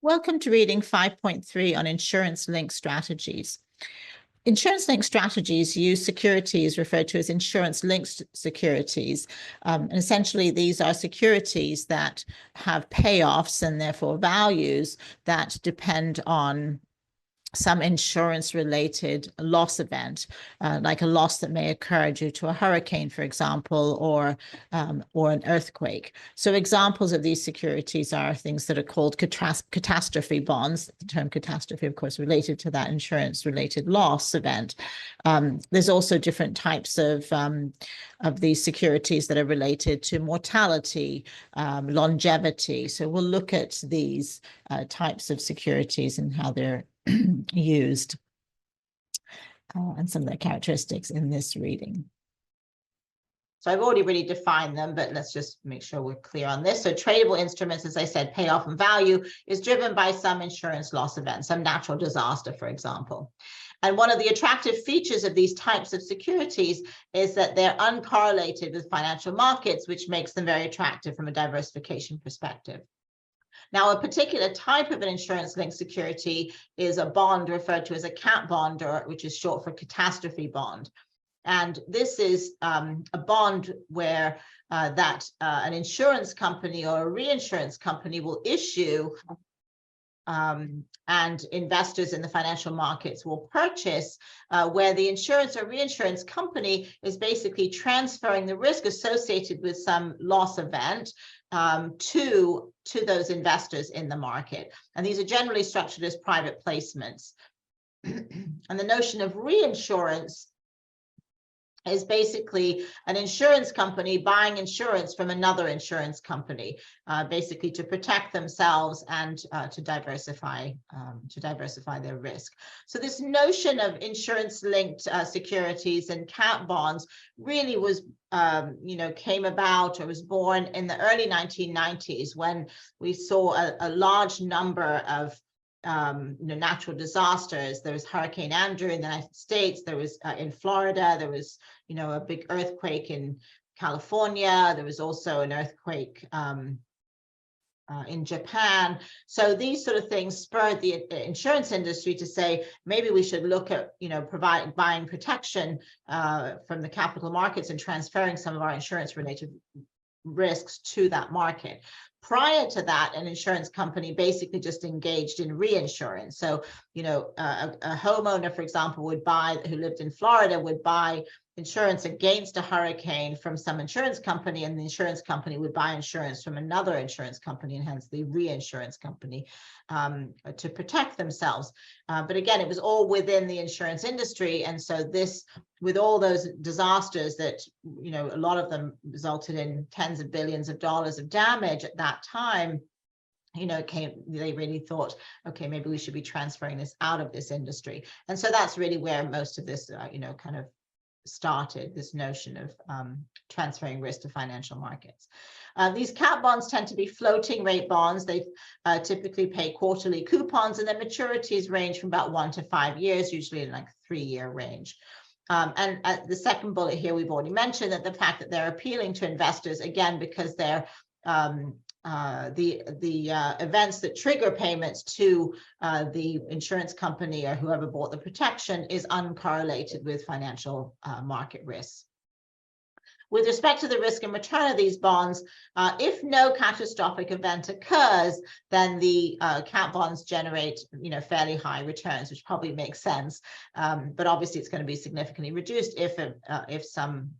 Welcome to reading 5.3 on insurance-linked strategies. Insurance-linked strategies use securities referred to as insurance-linked securities. And essentially, these are securities that have payoffs and therefore values that depend on some insurance-related loss event, like a loss that may occur due to a hurricane, for example, or an earthquake. So examples of these securities are things that are called catastrophe bonds. The term catastrophe, of course, related to that insurance-related loss event. There's also different types of these securities that are related to mortality, longevity. So we'll look at these types of securities and how they're used and some of their characteristics in this reading. So I've already really defined them, but let's just make sure we're clear on this. So tradable instruments, as I said, payoff and value is driven by some insurance loss event, some natural disaster, for example. And one of the attractive features of these types of securities is that they're uncorrelated with financial markets, which makes them very attractive from a diversification perspective. Now, a particular type of an insurance-linked security is a bond referred to as a cat bond, which is short for catastrophe bond. And this is a bond where an insurance company or a reinsurance company will issue and investors in the financial markets will purchase, where the insurance or reinsurance company is basically transferring the risk associated with some loss event to those investors in the market. And these are generally structured as private placements. And the notion of reinsurance is basically an insurance company buying insurance from another insurance company, basically to protect themselves and to diversify their risk. So this notion of insurance-linked securities and cat bonds really was, came about or was born in the early 1990s when we saw a large number of natural disasters. There was Hurricane Andrew in the United States. There was in Florida. There was, a big earthquake in California. There was also an earthquake in Japan. So these sort of things spurred the insurance industry to say, maybe we should look at, buying protection from the capital markets and transferring some of our insurance-related risks to that market. Prior to that, an insurance company basically just engaged in reinsurance. So, a homeowner, for example, who lived in Florida, would buy insurance against a hurricane from some insurance company, and the insurance company would buy insurance from another insurance company, and hence the reinsurance company, to protect themselves. But again, it was all within the insurance industry. And so this, with all those disasters that, a lot of them resulted in tens of billions of dollars of damage at that time, they really thought, okay, maybe we should be transferring this out of this industry. And so that's really where most of this, kind of started, this notion of transferring risk to financial markets. These cat bonds tend to be floating rate bonds. They typically pay quarterly coupons, and their maturities range from about 1 to 5 years, usually in like 3-year range. And the second bullet here, we've already mentioned that the fact that they're appealing to investors, again, because they're the events that trigger payments to the insurance company or whoever bought the protection is uncorrelated with financial market risks. With respect to the risk and return of these bonds, if no catastrophic event occurs, then the cat bonds generate, fairly high returns, which probably makes sense. But obviously, it's going to be significantly reduced if some